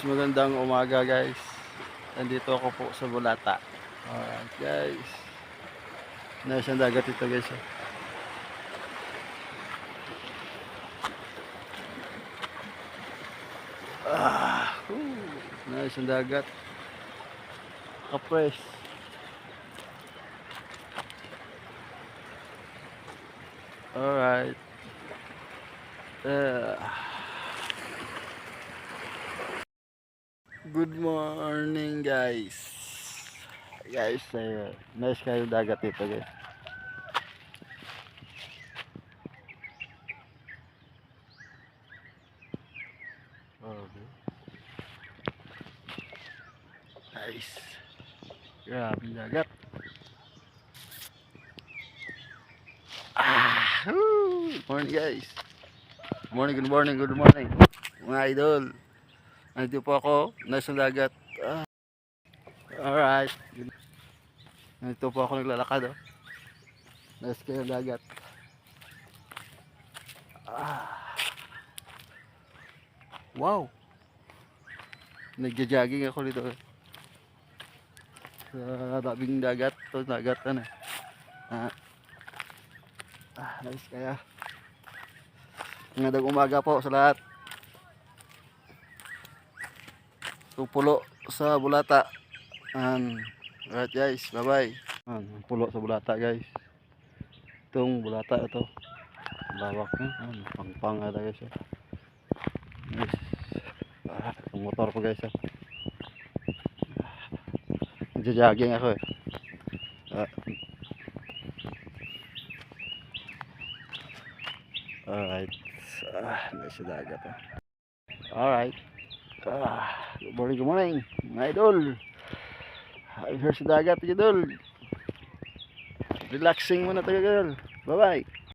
magandang umaga guys. Nandito ako po sa Bulata. Alright guys. Nasa dagat ito guys. Nasa dagat. Kapres. Alright. Good morning guys. Guys, nice kayo dagat ito guys. Okay. Nice. Grabe dagat. Good morning guys. Good morning. Mga idol. Nandito po ako, nasa dagat. Alright. Nandito po ako naglalakad. Nasa kayo dagat. Wow. Nagja-jogging ako dito. Sa tabing dagat. Ito dagat ano. Nice kaya. Ngayong umaga po sa lahat. Pulo sa Bulata. Alright guys, bye bye. Pulo sa Bulata guys. Itong Bulata ito. Lawak na. Pang ada guys. Guys. Ang motor ko guys. Nagja-jogging ako eh. Alright. Nasa dagat. Alright. Good morning. Mga idol. I'm here sa dagat, idol. Relaxing muna tayo, idol. Bye-bye.